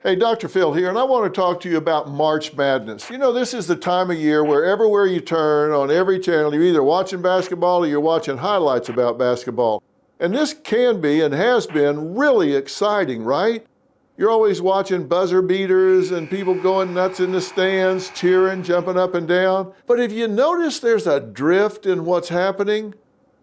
Hey, Dr. Phil here, and I want to talk to you about March Madness. You know, this is the time of year where everywhere you turn, on every channel, you're either watching basketball or you're watching highlights about basketball. And this can be and has been really exciting, right? You're always watching buzzer beaters and people going nuts in the stands, cheering, jumping up and down. But if you notice there's a drift in what's happening,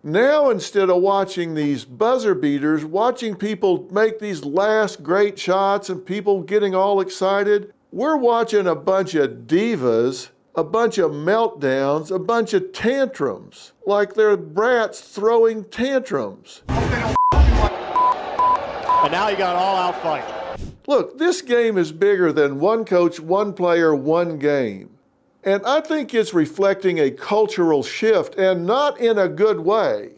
now instead of watching these buzzer beaters, watching people make these last great shots and people getting all excited, we're watching a bunch of divas, a bunch of meltdowns, a bunch of tantrums, like they're brats throwing tantrums. And now you got an all-out fight. Look, this game is bigger than one coach, one player, one game. And I think it's reflecting a cultural shift, and not in a good way.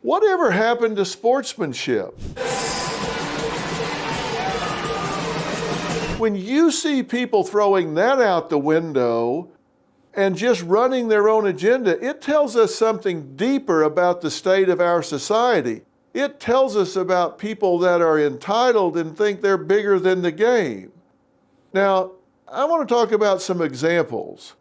Whatever happened to sportsmanship? When you see people throwing that out the window and just running their own agenda, it tells us something deeper about the state of our society. It tells us about people that are entitled and think they're bigger than the game. Now, I want to talk about some examples.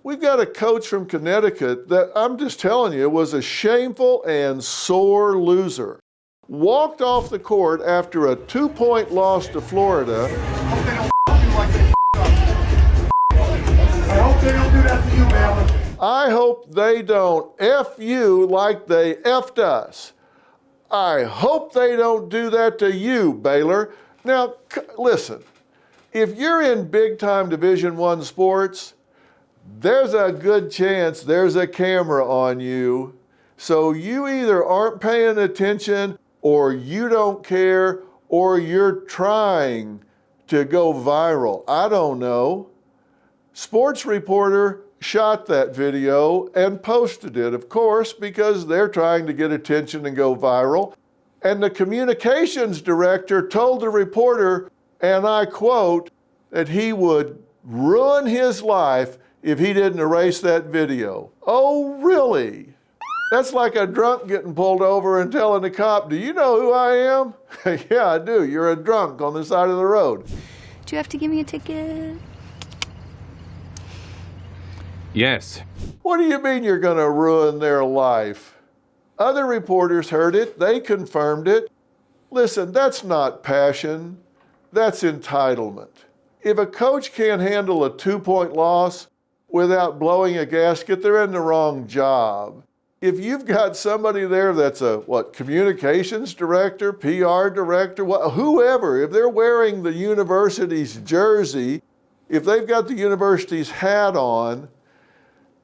We've got a coach from Connecticut that I'm just telling you was a shameful and sore loser. Walked off the court after a 2-point loss to Florida. I hope they don't do that to you, man. I hope they don't F you like they F'd us. I hope they don't do that to you, Baylor. Now, listen. If you're in big-time Division I sports, there's a good chance there's a camera on you. So you either aren't paying attention, or you don't care, or you're trying to go viral. I don't know. Sports Reporter shot that video and posted it, of course, because they're trying to get attention and go viral. And the communications director told the reporter, and I quote, that he would ruin his life if he didn't erase that video. Oh, really? That's like a drunk getting pulled over and telling the cop, do you know who I am? Yeah, I do. You're a drunk on the side of the road. Do you have to give me a ticket? Yes. What do you mean you're going to ruin their life? Other reporters heard it. They confirmed it. Listen, that's not passion. That's entitlement. If a coach can't handle a 2-point loss without blowing a gasket, they're in the wrong job. If you've got somebody there that's a, communications director, PR director, whoever, if they're wearing the university's jersey, if they've got the university's hat on,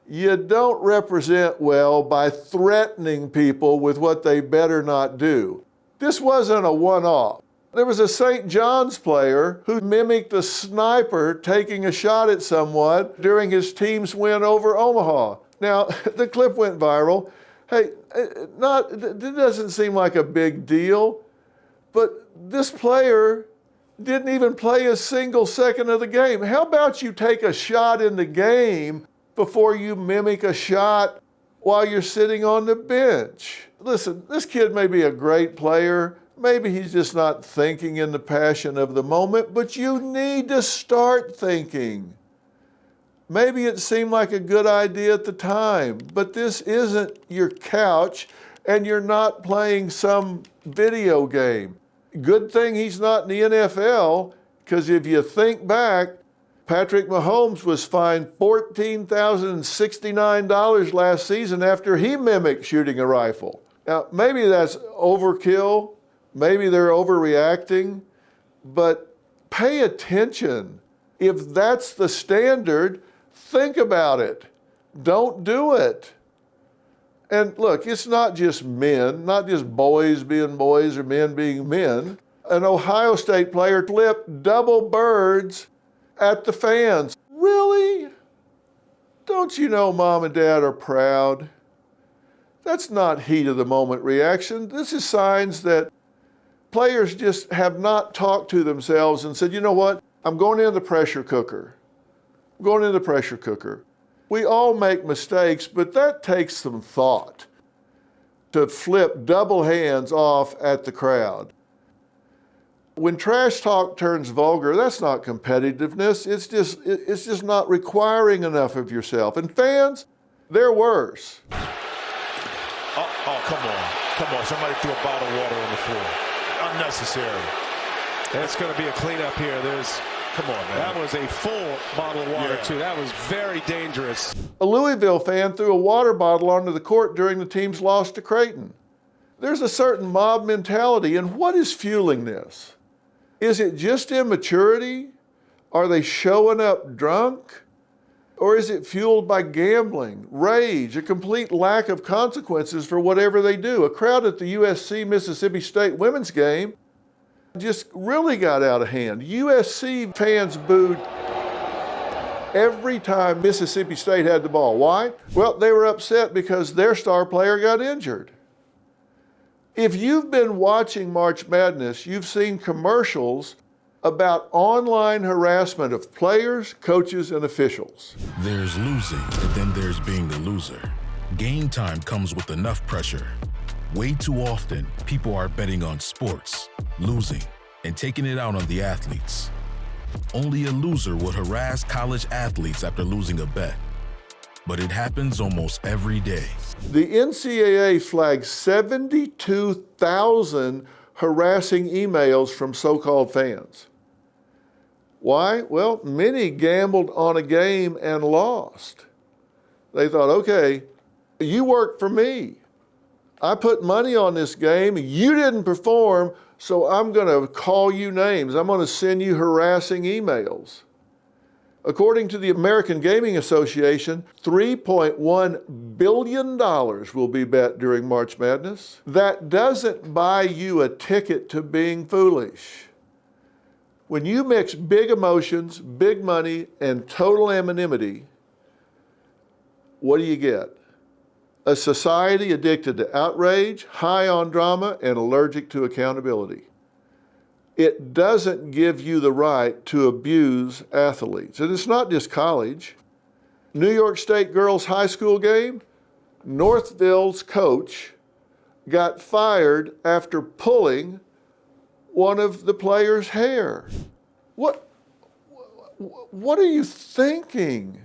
you don't represent well by threatening people with what they better not do. This wasn't a one-off. There was a St. John's player who mimicked a sniper taking a shot at someone during his team's win over Omaha. Now, the clip went viral. Hey, it doesn't seem like a big deal, but this player didn't even play a single second of the game. How about you take a shot in the game before you mimic a shot while you're sitting on the bench? Listen, this kid may be a great player. Maybe he's just not thinking in the passion of the moment, but you need to start thinking. Maybe it seemed like a good idea at the time, but this isn't your couch and you're not playing some video game. Good thing he's not in the NFL, because if you think back, Patrick Mahomes was fined $14,069 last season after he mimicked shooting a rifle. Now, maybe that's overkill. Maybe they're overreacting, but pay attention. If that's the standard, think about it. Don't do it. And look, it's not just men, not just boys being boys or men being men. An Ohio State player flipped double birds at the fans. Really? Don't you know mom and dad are proud? That's not heat of the moment reaction. This is signs that players just have not talked to themselves and said, you know what? I'm going in the pressure cooker. I'm going in the pressure cooker. We all make mistakes, but that takes some thought to flip double hands off at the crowd. When trash talk turns vulgar, that's not competitiveness. It's just not requiring enough of yourself. And fans, they're worse. Oh, come on. Somebody threw a bottle of water on the floor. Unnecessary. That's going to be a cleanup here. Come on, man. That was a full bottle of water, too. That was very dangerous. A Louisville fan threw a water bottle onto the court during the team's loss to Creighton. There's a certain mob mentality, and what is fueling this? Is it just immaturity? Are they showing up drunk? Or is it fueled by gambling, rage, a complete lack of consequences for whatever they do? A crowd at the USC-Mississippi State women's game just really got out of hand. USC fans booed every time Mississippi State had the ball. Why? Well, they were upset because their star player got injured. If you've been watching March Madness, you've seen commercials about online harassment of players, coaches, and officials. There's losing, and then there's being the loser. Game time comes with enough pressure. Way too often, people are betting on sports, losing, and taking it out on the athletes. Only a loser would harass college athletes after losing a bet. But it happens almost every day. The NCAA flagged 72,000 harassing emails from so-called fans. Why? Well, many gambled on a game and lost. They thought, okay, you worked for me. I put money on this game, you didn't perform, so I'm going to call you names. I'm going to send you harassing emails. According to the American Gaming Association, $3.1 billion will be bet during March Madness. That doesn't buy you a ticket to being foolish. When you mix big emotions, big money, and total anonymity, what do you get? A society addicted to outrage, high on drama, and allergic to accountability. It doesn't give you the right to abuse athletes. And it's not just college. New York State girls high school game, Northville's coach got fired after pulling one of the players' hair. What are you thinking?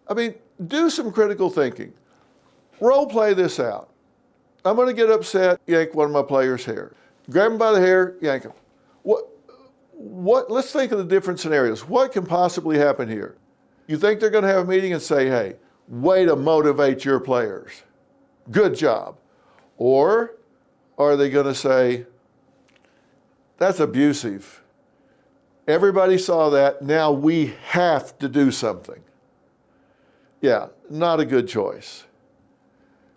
I mean, do some critical thinking. Role play this out. I'm going to get upset, yank one of my players' hair. Grab him by the hair, yank him. Let's think of the different scenarios. What can possibly happen here? You think they're going to have a meeting and say, hey, way to motivate your players. Good job. Or are they going to say, that's abusive. Everybody saw that. Now we have to do something. Yeah, not a good choice.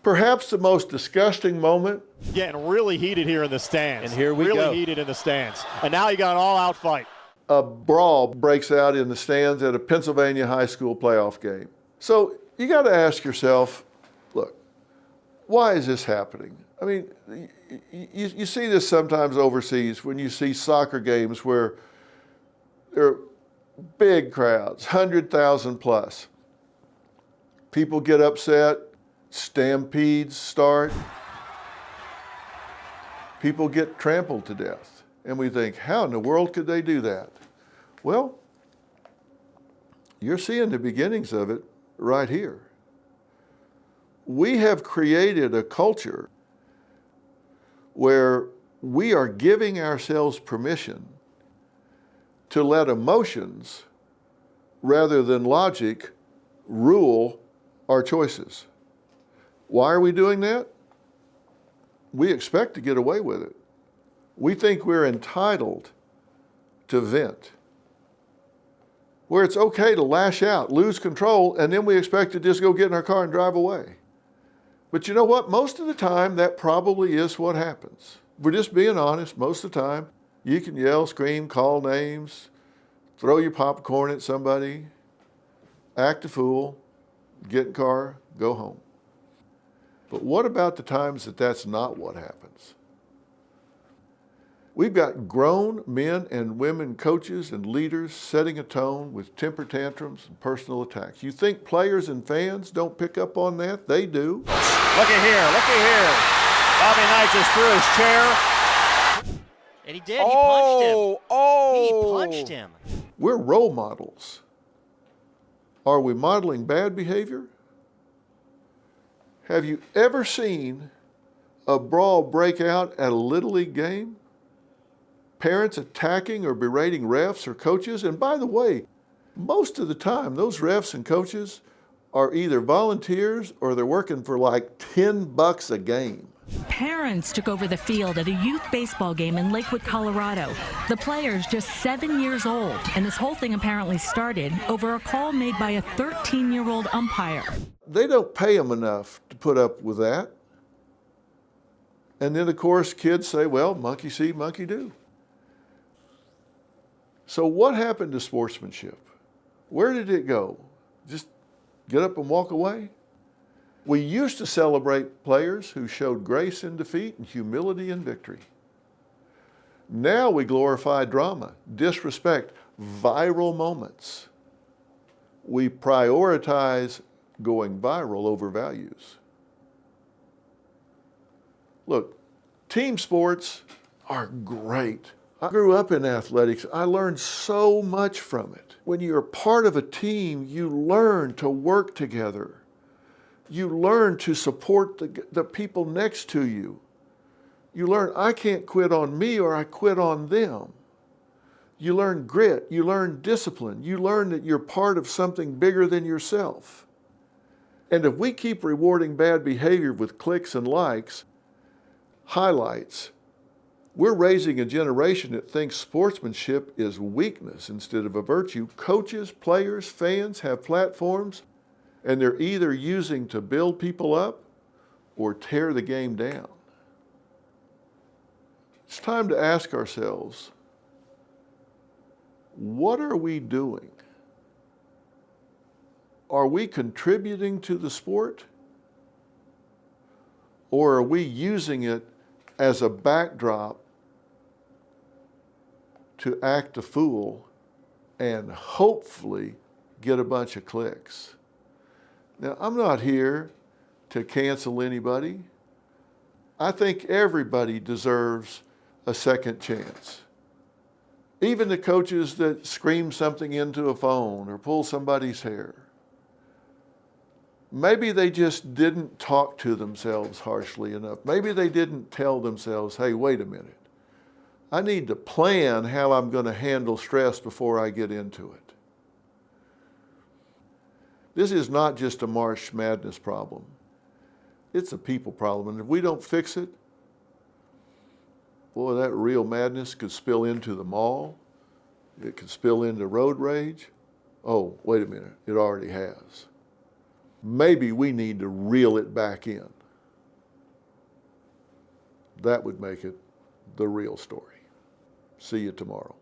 Perhaps the most disgusting moment. Getting really heated here in the stands. And here we go. Really heated in the stands. And now you got an all-out fight. A brawl breaks out in the stands at a Pennsylvania high school playoff game. So you got to ask yourself, look, why is this happening? I mean, you see this sometimes overseas when you see soccer games where there are big crowds, 100,000 plus. People get upset, stampedes start, people get trampled to death. And we think, how in the world could they do that? Well, you're seeing the beginnings of it right here. We have created a culture where we are giving ourselves permission to let emotions, rather than logic, rule our choices. Why are we doing that? We expect to get away with it. We think we're entitled to vent, where it's okay to lash out, lose control, and then we expect to just go get in our car and drive away. But you know what? Most of the time, that probably is what happens. We're just being honest. Most of the time, you can yell, scream, call names, throw your popcorn at somebody, act a fool, get in the car, go home. But what about the times that that's not what happens? We've got grown men and women coaches and leaders setting a tone with temper tantrums and personal attacks. You think players and fans don't pick up on that? They do. Look at here. Bobby Knight just threw his chair. And He did. He punched him. Oh! He punched him. We're role models. Are we modeling bad behavior? Have you ever seen a brawl break out at a Little League game? Parents attacking or berating refs or coaches? And by the way, most of the time, those refs and coaches are either volunteers or they're working for like $10 a game. Parents took over the field at a youth baseball game in Lakewood, Colorado. The players just 7 years old, and this whole thing apparently started over a call made by a 13-year-old umpire. They don't pay them enough to put up with that. And then, of course, kids say, well, monkey see, monkey do. So what happened to sportsmanship? Where did it go? Just get up and walk away? We used to celebrate players who showed grace in defeat and humility in victory. Now we glorify drama, disrespect, viral moments. We prioritize going viral over values. Look, team sports are great. I grew up in athletics. I learned so much from it. When you're part of a team, you learn to work together. You learn to support the people next to you. You learn, I can't quit on me or I quit on them. You learn grit. You learn discipline. You learn that you're part of something bigger than yourself. And if we keep rewarding bad behavior with clicks and likes, highlights, we're raising a generation that thinks sportsmanship is weakness instead of a virtue. Coaches, players, fans have platforms, and they're either using to build people up or tear the game down. It's time to ask ourselves, what are we doing? Are we contributing to the sport? Or are we using it as a backdrop to act a fool and hopefully get a bunch of clicks? Now, I'm not here to cancel anybody. I think everybody deserves a second chance. Even the coaches that scream something into a phone or pull somebody's hair. Maybe they just didn't talk to themselves harshly enough. Maybe they didn't tell themselves, hey, wait a minute. I need to plan how I'm going to handle stress before I get into it. This is not just a March Madness problem. It's a people problem. And if we don't fix it, boy, that real madness could spill into the mall. It could spill into road rage. Oh, wait a minute, it already has. Maybe we need to reel it back in. That would make it the real story. See you tomorrow.